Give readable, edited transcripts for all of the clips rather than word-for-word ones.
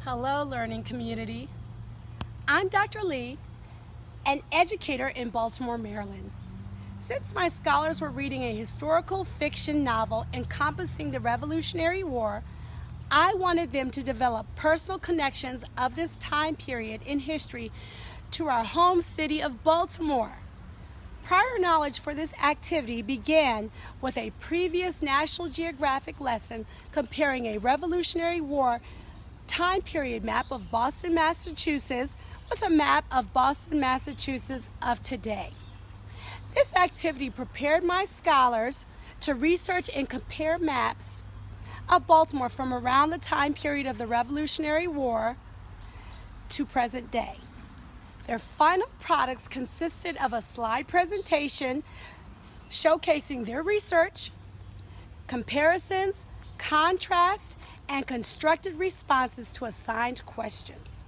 Hello, learning community. I'm Dr. Lee, an educator in Baltimore, Maryland. Since my scholars were reading a historical fiction novel encompassing the Revolutionary War, I wanted them to develop personal connections of this time period in history to our home city of Baltimore. Prior knowledge for this activity began with a previous National Geographic lesson comparing a Revolutionary War time period map of Boston, Massachusetts with a map of Boston, Massachusetts of today. This activity prepared my scholars to research and compare maps of Baltimore from around the time period of the Revolutionary War to present day. Their final products consisted of a slide presentation showcasing their research, comparisons, contrast, and constructed responses to assigned questions.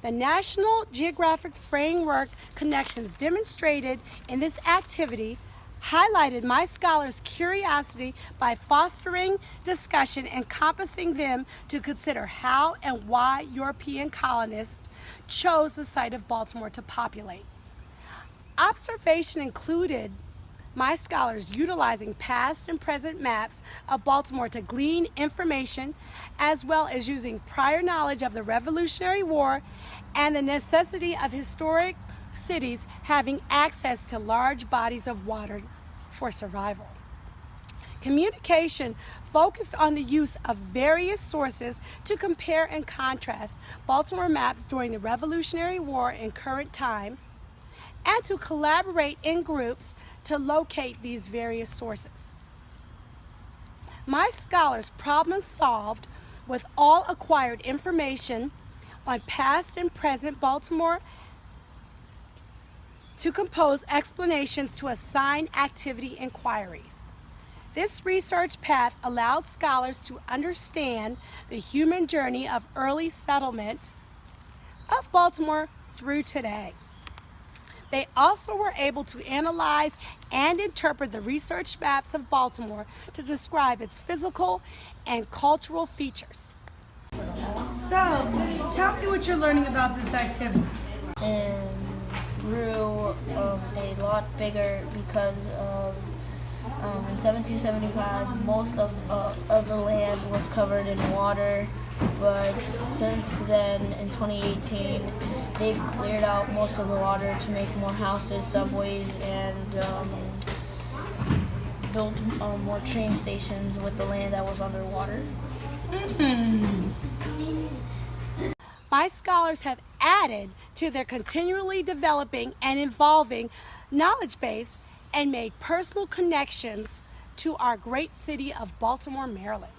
The National Geographic Framework connections demonstrated in this activity highlighted my scholars' curiosity by fostering discussion, encompassing them to consider how and why European colonists chose the site of Baltimore to populate. Observation included my scholars utilizing past and present maps of Baltimore to glean information, as well as using prior knowledge of the Revolutionary War and the necessity of historic cities having access to large bodies of water for survival. Communication focused on the use of various sources to compare and contrast Baltimore maps during the Revolutionary War and current time, and to collaborate in groups to locate these various sources. My scholars problem solved with all acquired information on past and present Baltimore to compose explanations to assign activity inquiries. This research path allowed scholars to understand the human journey of early settlement of Baltimore through today. They also were able to analyze and interpret the research maps of Baltimore to describe its physical and cultural features. So, tell me what you're learning about this activity. And grew a lot bigger because of in 1775 most of the land was covered in water, but since then in 2018 they've cleared out most of the water to make more houses, subways, and built more train stations with the land that was underwater. My scholars have added to their continually developing and evolving knowledge base and made personal connections to our great city of Baltimore, Maryland.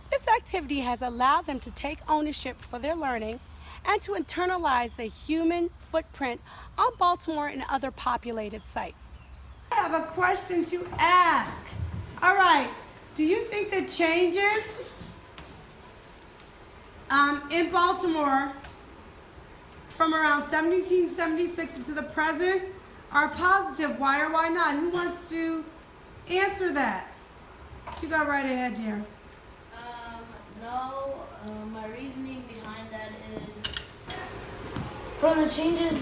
This activity has allowed them to take ownership for their learning and to internalize the human footprint on Baltimore and other populated sites. I have a question to ask. All right, do you think the changes in Baltimore from around 1776 to the present are positive? Why or why not? Who wants to answer that? You go right ahead, dear. No, my reasoning behind that is from the changes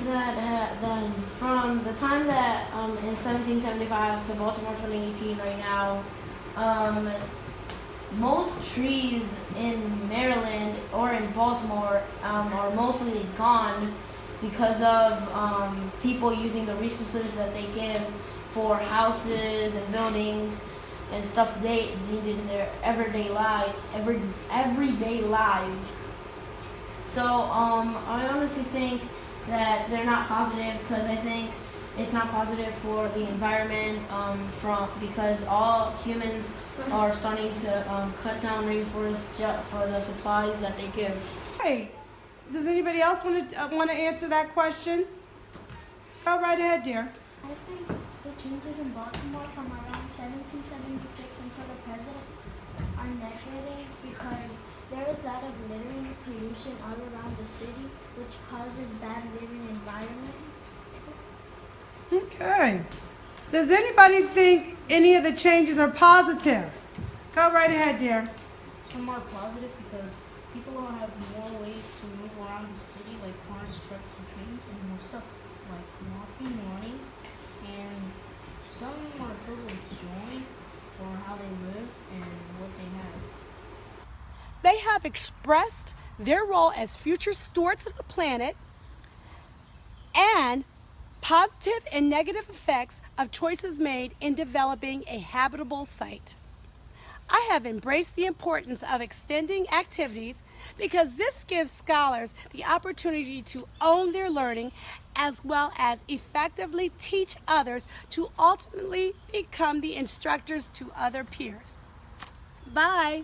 from the time that in 1775 to Baltimore 2018 right now, most trees in Maryland or in Baltimore are mostly gone because of people using the resources that they give for houses and buildings and stuff they needed in their everyday lives. So I honestly think that they're not positive because I think it's not positive for the environment because all humans are starting to cut down rainforests for the supplies that they give. Hey, does anybody else want to answer that question? Go right ahead, dear. I think the changes in Baltimore from around 1776 until the present are negative because there is a lot of littering and pollution all around the city, which causes bad living environment. Okay. Does anybody think any of the changes are positive? Go right ahead, dear. Some are positive because people will have more ways to move around the city, like cars, trucks, and trains, and more stuff like walking, running, and some are filled with joy for how they live and what they have. They have expressed their role as future stewards of the planet and positive and negative effects of choices made in developing a habitable site. I have embraced the importance of extending activities because this gives scholars the opportunity to own their learning as well as effectively teach others to ultimately become the instructors to other peers. Bye.